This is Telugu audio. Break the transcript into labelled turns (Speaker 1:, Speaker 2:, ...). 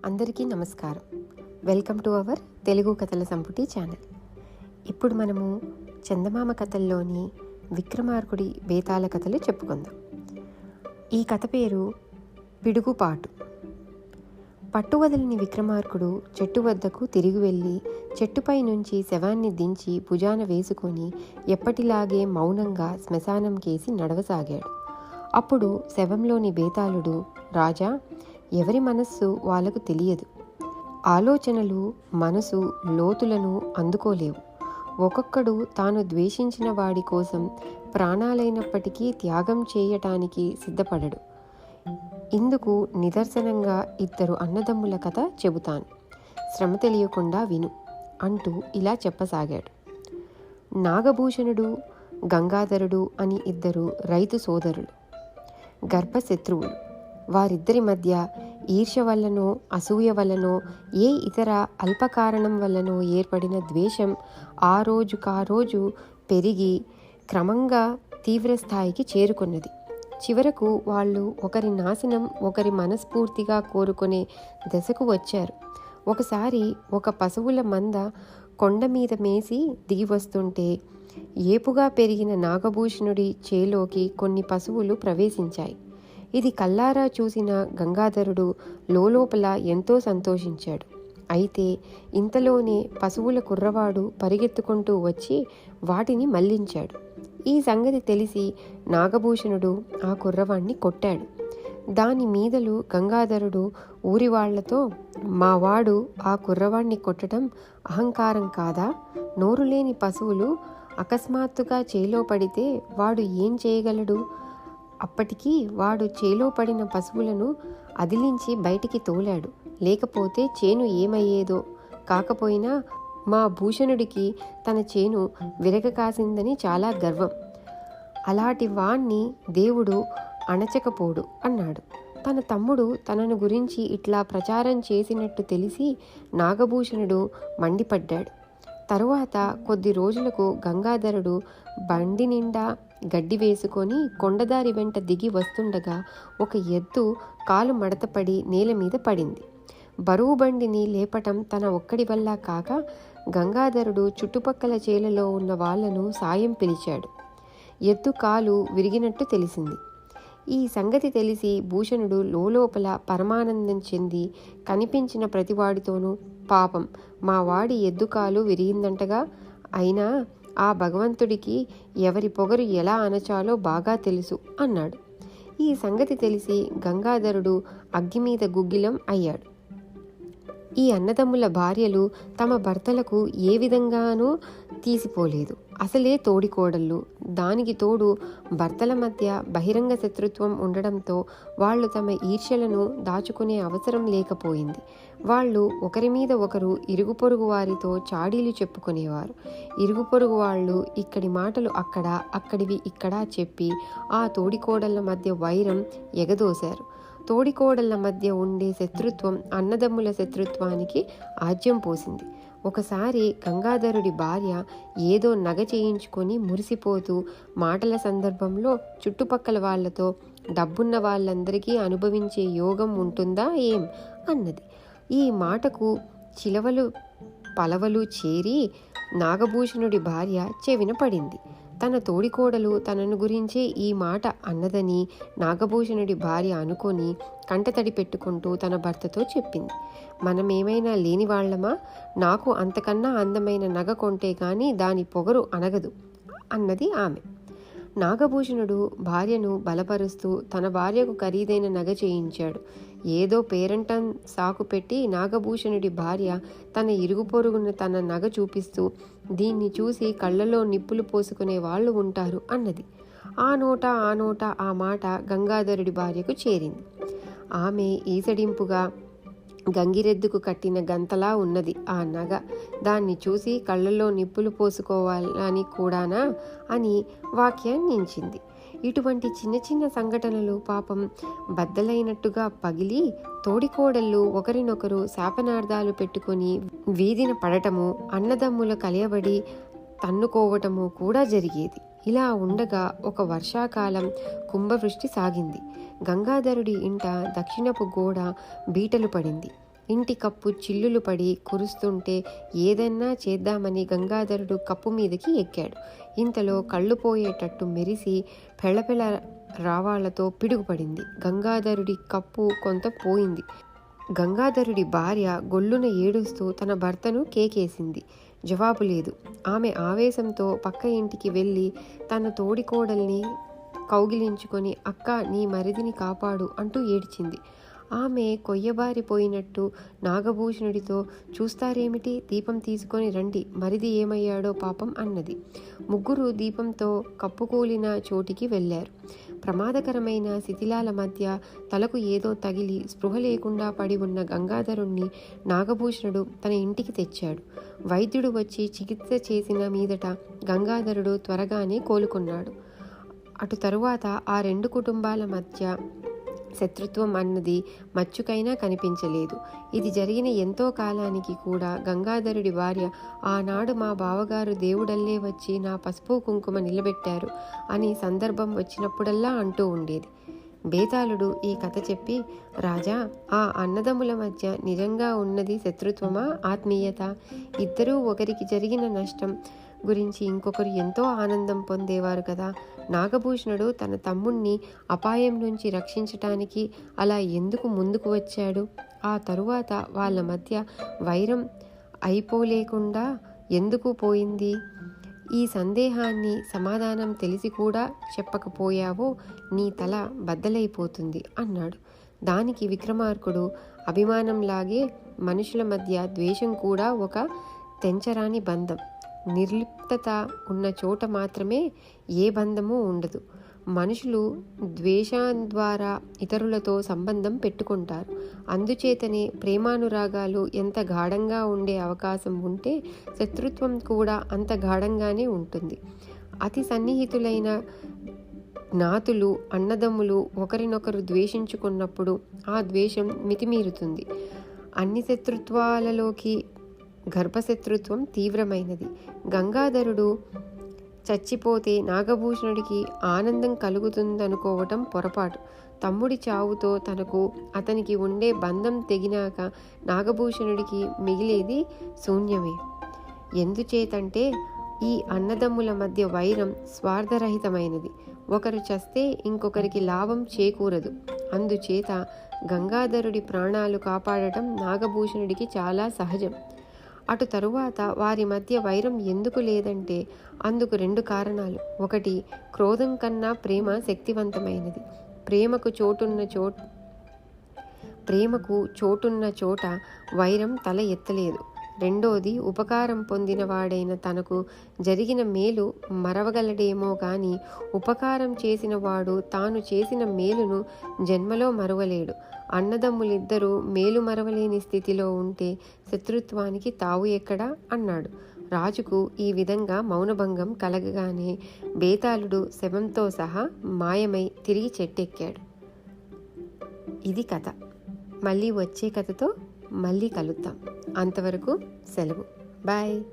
Speaker 1: అందరికీ నమస్కారం. వెల్కమ్ టు అవర్ తెలుగు కథల సంపుటి ఛానల్. ఇప్పుడు మనము చందమామ కథల్లోని విక్రమార్కుడి బేతాళ కథలు చెప్పుకుందాం. ఈ కథ పేరు పిడుగుపాటు. పట్టువదలని విక్రమార్కుడు చెట్టు వద్దకు తిరిగి వెళ్ళి చెట్టుపై నుంచి శవాన్ని దించి భుజాన వేసుకొని ఎప్పటిలాగే మౌనంగా శ్మశానం కేసి నడవసాగాడు. అప్పుడు శవంలోని బేతాళుడు, రాజా, ఎవరి మనస్సు వాళ్ళకు తెలియదు. ఆలోచనలు మనసు లోతులను అందుకోలేవు. ఒక్కొక్కడు తాను ద్వేషించిన వాడి కోసం ప్రాణాలైనప్పటికీ త్యాగం చేయటానికి సిద్ధపడడు. ఇందుకు నిదర్శనంగా ఇద్దరు అన్నదమ్ముల కథ చెబుతాను, శ్రమ తెలియకుండా విను అంటూ ఇలా చెప్పసాగాడు. నాగభూషణుడు, గంగాధరుడు అని ఇద్దరు రైతు సోదరులు, గర్భశత్రువులు. వారిద్దరి మధ్య ఈర్ష్య వల్లనో అసూయ వల్లనో ఏ ఇతర అల్పకారణం వల్లనో ఏర్పడిన ద్వేషం ఆ రోజు పెరిగి క్రమంగా తీవ్రస్థాయికి చేరుకున్నది. చివరకు వాళ్ళు ఒకరి నాశనం ఒకరి మనస్ఫూర్తిగా కోరుకునే దశకు వచ్చారు. ఒకసారి ఒక పశువుల మంద కొండ మీద మేసి దిగి వస్తుంటే ఏపుగా పెరిగిన నాగభూషణుడి చేలోకి కొన్ని పశువులు ప్రవేశించాయి. ఇది కల్లారా చూసిన గంగాధరుడు లోపల ఎంతో సంతోషించాడు. అయితే ఇంతలోనే పశువుల కుర్రవాడు పరిగెత్తుకుంటూ వచ్చి వాటిని మళ్లించాడు. ఈ సంగతి తెలిసి నాగభూషణుడు ఆ కుర్రవాణ్ణి కొట్టాడు. దాని మీదలు గంగాధరుడు ఊరివాళ్లతో, మావాడు ఆ కుర్రవాణ్ణి కొట్టడం అహంకారం కాదా? నోరులేని పశువులు అకస్మాత్తుగా చేలో పడితే వాడు ఏం చేయగలడు? అప్పటికి వాడు చేలో పడిన పశువులను అదిలించి బయటికి తోలాడు. లేకపోతే చేను ఏమయ్యేదో. కాకపోయినా మా భూషణుడికి తన చేను విరగ కాసిందని చాలా గర్వం. అలాంటి వాణ్ణి దేవుడు అణచకపోడు అన్నాడు. తన తమ్ముడు తనను గురించి ఇట్లా ప్రచారం చేసినట్టు తెలిసి నాగభూషణుడు మండిపడ్డాడు. తరువాత కొద్ది రోజులకు గంగాధరుడు బండి నిండా గడ్డి వేసుకొని కొండదారి వెంట దిగి వస్తుండగా ఒక ఎద్దు కాలు మడతపడి నేల మీద పడింది. బరువు బండిని లేపటం తన ఒక్కడి వల్ల కాక గంగాధరుడు చుట్టుపక్కల చేలలో ఉన్న వాళ్లను సాయం పిలిచాడు. ఎద్దు కాలు విరిగినట్టు తెలిసింది. ఈ సంగతి తెలిసి భూషణుడు లోపల పరమానందం చెంది కనిపించిన ప్రతివాడితోనూ, పాపం మా వాడి ఎద్దుకాలు విరిగిందంటగా, అయినా ఆ భగవంతుడికి ఎవరి పొగరు ఎలా అణచాలో బాగా తెలుసు అన్నాడు. ఈ సంగతి తెలిసి గంగాధరుడు అగ్గి మీద గుగ్గిలం అయ్యాడు. ఈ అన్నదమ్ముల భార్యలు తమ భర్తలకు ఏ విధంగానూ తీసిపోలేదు. అసలే తోడికోడళ్ళు. దానికి తోడు భర్తల మధ్య బహిరంగ శత్రుత్వం ఉండడంతో వాళ్ళు తమ ఈర్ష్యలను దాచుకునే అవసరం లేకపోయింది. వాళ్ళు ఒకరి మీద ఒకరు ఇరుగు పొరుగు వారితో చాడీలు చెప్పుకునేవారు. ఇరుగు పొరుగు వాళ్ళు ఇక్కడి మాటలు అక్కడ, అక్కడివి ఇక్కడ చెప్పి ఆ తోడికోడళ్ళ మధ్య వైరం ఎగదోశారు. తోడికోడళ్ల మధ్య ఉండే శత్రుత్వం అన్నదమ్ముల శత్రుత్వానికి ఆజ్యం పోసింది. ఒకసారి గంగాధరుడి భార్య ఏదో నగ చేయించుకొని మురిసిపోతూ మాటల సందర్భంలో చుట్టుపక్కల వాళ్లతో, డబ్బున్న వాళ్ళందరికీ అనుభవించే యోగం ఉంటుందా ఏం అన్నది. ఈ మాటకు చిలవలు పలవలు చేరి నాగభూషణుడి భార్య చెవిన పడింది. తన తోడికోడలు తనను గురించే ఈ మాట అన్నదని నాగభూషణుడి భార్య అనుకొని కంటతడి పెట్టుకుంటూ తన భర్తతో చెప్పింది. మనమేమైనా లేని వాళ్ళమా? నాకు అంతకన్నా అందమైన నగ కొంటే గాని దాని పొగరు అనగదు అన్నది ఆమె. నాగభూషణుడు భార్యను బలపరుస్తూ తన భార్యకు ఖరీదైన నగ చేయించాడు. ఏదో పేరంటం సాకు పెట్టి నాగభూషణుడి భార్య తన ఇరుగు పొరుగున తన నగ చూపిస్తూ, దీన్ని చూసి కళ్ళలో నిప్పులు పోసుకునే వాళ్ళు ఉంటారు అన్నది. ఆ నోట ఆ మాట గంగాధరుడి భార్యకు చేరింది. ఆమె ఈసడింపుగా గంగిరెద్దుకు కట్టిన గంతలా ఉన్నది ఆ నగ. దాన్ని చూసి కళ్ళల్లో నిప్పులు పోసుకోవాలని కూడానా అని వ్యాఖ్యానించింది. ఇటువంటి చిన్న చిన్న సంఘటనలు పాపం బద్దలైనట్టుగా పగిలి తోడికోడళ్ళు ఒకరినొకరు శాపనార్థాలు పెట్టుకొని వీధిన పడటము, అన్నదమ్ముల కలయబడి తన్నుకోవటము కూడా జరిగేది. ఇలా ఉండగా ఒక వర్షాకాలం కుంభవృష్టి సాగింది. గంగాధరుడి ఇంట దక్షిణపు గోడ బీటలు పడింది. ఇంటి కప్పు చిల్లులు పడి కురుస్తుంటే ఏదన్నా చేద్దామని గంగాధరుడు కప్పు మీదకి ఎక్కాడు. ఇంతలో కళ్ళు పోయేటట్టు మెరిసి పెళపెళ రావాళ్లతో పిడుగుపడింది. గంగాధరుడి కప్పు కొంత పోయింది. గంగాధరుడి భార్య గొల్లున ఏడుస్తూ తన భర్తను కేకేసింది. జవాబు లేదు. ఆమె ఆవేశంతో పక్క ఇంటికి వెళ్ళి తన తోడికోడల్ని కౌగిలించుకొని, అక్క, నీ మరిదిని కాపాడు అంటూ ఏడ్చింది. ఆమె కొయ్యబారిపోయినట్టు నాగభూషణుడితో, చూస్తారేమిటి, దీపం తీసుకొని రండి, మరిది ఏమయ్యాడో పాపం అన్నది. ముగ్గురు దీపంతో కప్పుకూలిన చోటికి వెళ్ళారు. ప్రమాదకరమైన శిథిలాల మధ్య తలకు ఏదో తగిలి స్పృహ లేకుండా పడి ఉన్న గంగాధరుణ్ణి నాగభూషణుడు తన ఇంటికి తెచ్చాడు. వైద్యుడు వచ్చి చికిత్స చేసిన మీదట గంగాధరుడు త్వరగానే కోలుకున్నాడు. అటు తరువాత ఆ రెండు కుటుంబాల మధ్య శత్రుత్వం అన్నది మచ్చుకైనా కనిపించలేదు. ఇది జరిగిన ఎంతో కాలానికి కూడా గంగాధరుడి భార్య, ఆనాడు మా బావగారు దేవుడల్లే వచ్చి నా పసుపు కుంకుమ నిలబెట్టారు అని సందర్భం వచ్చినప్పుడల్లా అంటూ ఉండేది. బేతాళుడు ఈ కథ చెప్పి, రాజా, ఆ అన్నదమ్ముల మధ్య నిజంగా ఉన్నది శత్రుత్వమా, ఆత్మీయత? ఇద్దరూ ఒకరికి జరిగిన నష్టం గురించి ఇంకొకరు ఎంతో ఆనందం పొందేవారు కదా. నాగభూషణుడు తన తమ్ముణ్ణి అపాయం నుంచి రక్షించటానికి అలా ఎందుకు ముందుకు వచ్చాడు? ఆ తరువాత వాళ్ళ మధ్య వైరం అయిపోలేకుండా ఎందుకు పోయింది? ఈ సందేహాన్ని సమాధానం తెలిసి కూడా చెప్పకపోయావో నీ తల బద్దలైపోతుంది అన్నాడు. దానికి విక్రమార్కుడు, అభిమానంలాగే మనుషుల మధ్య ద్వేషం కూడా ఒక తెంచరాని బంధం. నిర్లిప్తత ఉన్న చోట మాత్రమే ఏ బంధమూ ఉండదు. మనుషులు ద్వేషం ద్వారా ఇతరులతో సంబంధం పెట్టుకుంటారు. అందుచేతనే ప్రేమానురాగాలు ఎంత గాఢంగా ఉండే అవకాశం ఉంటే శత్రుత్వం కూడా అంత గాఢంగానే ఉంటుంది. అతి సన్నిహితులైన జ్ఞాతులు, అన్నదమ్ములు ఒకరినొకరు ద్వేషించుకున్నప్పుడు ఆ ద్వేషం మితిమీరుతుంది. అన్ని శత్రుత్వాలలోకి గర్భశత్రుత్వం తీవ్రమైనది. గంగాధరుడు చచ్చిపోతే నాగభూషణుడికి ఆనందం కలుగుతుందనుకోవటం పొరపాటు. తమ్ముడి చావుతో తనకు అతనికి ఉండే బంధం తెగినాక నాగభూషణుడికి మిగిలేది శూన్యమే. ఎందుచేతంటే ఈ అన్నదమ్ముల మధ్య వైరం స్వార్థరహితమైనది. ఒకరు చస్తే ఇంకొకరికి లాభం చేకూరదు. అందుచేత గంగాధరుడి ప్రాణాలు కాపాడటం నాగభూషణుడికి చాలా సహజం. అటు తరువాత వారి మధ్య వైరం ఎందుకు లేదంటే అందుకు రెండు కారణాలు. ఒకటి, క్రోధం కన్నా ప్రేమ శక్తివంతమైనది. ప్రేమకు చోటున్న చోట వైరం తల ఎత్తలేదు. రెండోది, ఉపకారం పొందిన వాడైన తనకు జరిగిన మేలు మరవగలడేమో కానీ ఉపకారం చేసిన వాడు తాను చేసిన మేలును జన్మలో మరవలేడు. అన్నదమ్ములిద్దరూ మేలు మరవలేని స్థితిలో ఉంటే శత్రుత్వానికి తావు ఎక్కడా అన్నాడు. రాజుకు ఈ విధంగా మౌనభంగం కలగగానే బేతాళుడు శవంతో సహా మాయమై తిరిగి చెట్టెక్కాడు. ఇది కథ. మళ్ళీ వచ్చే కథతో మళ్ళీ కలుద్దాం. అంతవరకు సెలవు. బాయ్.